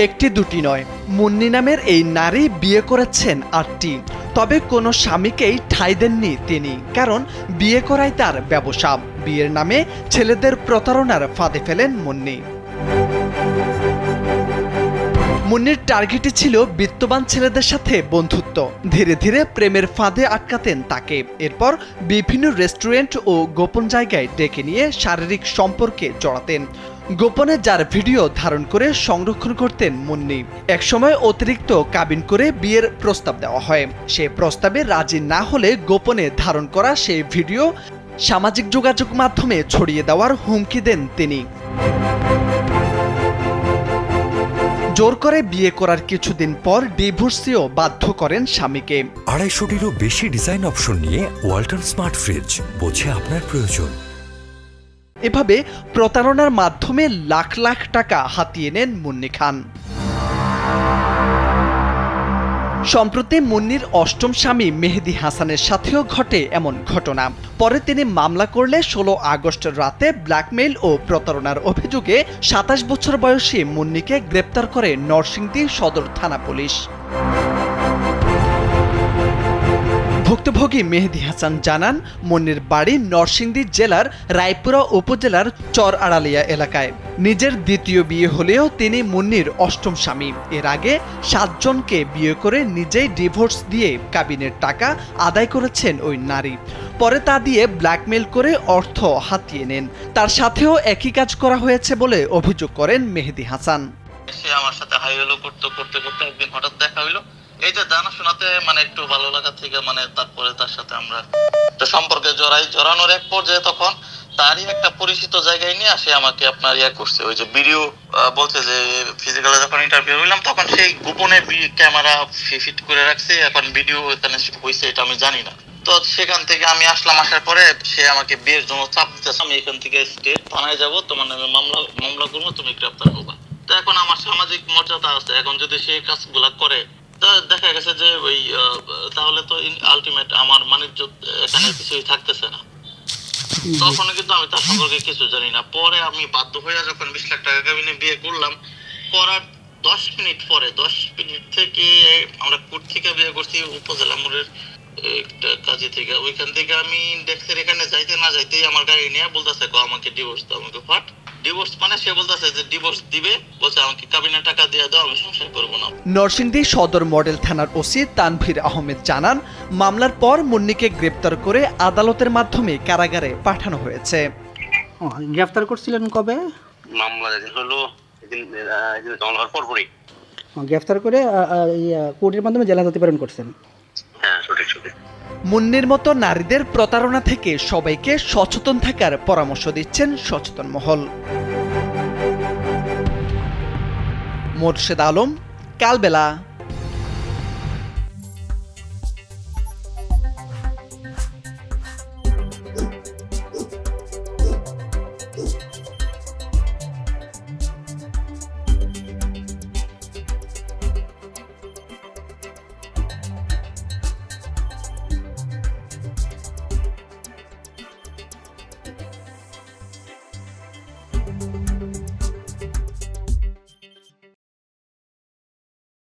একটি দুটি নয়, মুন্নি নামের এই নারী বিয়ে করেছেন ৮টি। তবে কোনো স্বামীকেই ঠাঁই দেননি তিনি, কারণ বিয়ে করাই তার ব্যবসা। বিয়ের নামে ছেলেদের প্রতারণার ফাঁদে ফেলেন মুন্নি। মুন্নির টার্গেটই ছিল বিত্তবান ছেলেদের সাথে বন্ধুত্ব। ধীরে ধীরে প্রেমের ফাঁদে আটকাতেন তাকে। এরপর বিভিন্ন রেস্টুরেন্ট ও গোপন জায়গায় ডেকে নিয়ে শারীরিক সম্পর্কে জড়াতেন। গোপনে যার ভিডিও ধারণ করে সংরক্ষণ করতেন মুন্নি। একসময় অতিরিক্ত কাবিন করে বিয়ের প্রস্তাব দেওয়া হয়। সে প্রস্তাবে রাজি না হলে গোপনে ধারণ করা সেই ভিডিও সামাজিক যোগাযোগ মাধ্যমে ছড়িয়ে দেওয়ার হুমকি দেন তিনি। জোর করে বিয়ে করার কিছুদিন পর ডিভোর্সিও বাধ্য করেন স্বামীকে। ২৫০টিরও বেশি ডিজাইন অপশন নিয়ে ওয়ালটন স্মার্ট ফ্রিজ, বোঝে আপনার প্রয়োজন। এভাবে প্রতারণার মাধ্যমে লাখ লাখ টাকা হাতিয়ে নেন মুন্নি খান। সম্প্রতি মুন্নির অষ্টম স্বামী মেহেদী হাসানের সাথেও ঘটে এমন ঘটনা। পরে তিনি মামলা করলে ১৬ আগস্ট রাতে ব্ল্যাকমেইল ও প্রতারণার অভিযোগে ২৭ বছর বয়সী মুন্নিকে গ্রেপ্তার করে নরসিংদী সদর থানা পুলিশ। ভুক্তভোগী মেহেদী হাসান জানান, মুন্নির বাড়ি নরসিংদী জেলার রায়পুরা উপজেলার চর আড়ালিয়া এলাকায়। নিজের দ্বিতীয় বিয়ে হলেও তিনি মুন্নির অষ্টম স্বামী। এর আগে ৭ জনকে বিয়ে করে নিজেই ডিভোর্স দিয়ে কাবিনের টাকা আদায় করেছেন ওই নারী। পরে তা দিয়ে ব্ল্যাকমেইল করে অর্থ হাতিয়ে নেন। তার সাথেও একই কাজ করা হয়েছে বলে অভিযোগ করেন মেহেদী হাসান। সে আমার সাথে হাই হ্যালো করতে একদিন হঠাৎ দেখা হইলো। এই যে জানাশোনাতে একটু ভালো লাগা থেকে তারপরে তার সাথে আমরা সম্পর্কে জড়ানোর এক পর্যায়ে তখন তারই একটা পরিচিত জায়গায় নিয়ে আসে আমাকে আপনার করছে। ওই যে ভিডিও বলছে যে ফিজিক্যালে যখন ইন্টারভিউ হইলাম তখন সেই গোপনে ক্যামেরা ফিট করে রাখছে। এখন ভিডিও এখানে হয়েছে এটা আমি জানি না। তো সেখান থেকে আমি আসলাম। আসার পরে সে আমাকে বিয়ের জন্য চাপ দিতেছে। আমি এখান থেকে স্টেট থানায় যাবো, তোমার নামে মামলা করবো, তুমি গ্রেপ্তার হবা। তো এখন আমার সামাজিক মর্যাদা আছে, এখন যদি সেই কাজগুলা করে দেখা গেছে যে ওই তাহলে তো আলটিমেট আমার বাণিজ্য এখানে কিছুই থাকতেছে না। তখন কিন্তু আমি তার সম্পর্কে কিছু জানি না। পরে আমি বাধ্য হয়ে যখন ২০ লাখ টাকা কাবিনে বিয়ে করলাম, করার ১০ মিনিট পরে ১০ মিনিট থেকে আমরা কোর্ট থেকে বিয়ে করছি উপজেলা মোড়ের একটা কাজে থেকে। ওইখান থেকে আমি ডেস্কের এখানে যাইতে না যাইতেই আমার গাড়ি নিয়ে বলতেছে আমাকে ডিভোর্স দাও। আমাকে ফাট ডিভোর্স সে বলতেছে যে ডিভোর্স দিবে, বলছে আমাকে কাবিনের টাকা দিয়ে দাও, আমি সংসার করবো না। নরসিংদী সদর মডেল থানার ওসি তানভীর আহমেদ জানান, মামলার পর মুন্নিকে গ্রেপ্তার করে আদালতের মাধ্যমে কারাগারে পাঠানো হয়েছে। গ্রেফতার করছিলেন কবে? মামলা যেদিন হলো এদিন হওয়ার পরপরই গ্রেফতার করে কোর্টের মাধ্যমে জেল হাজতে প্রেরণ করছেন। হ্যাঁ, সঠিক। মুন্নির মতো নারীদের প্রতারণা থেকে সবাইকে সচেতন থাকার পরামর্শ দিচ্ছেন সচেতন মহল। মোর্শেদ আলম, কালবেলা।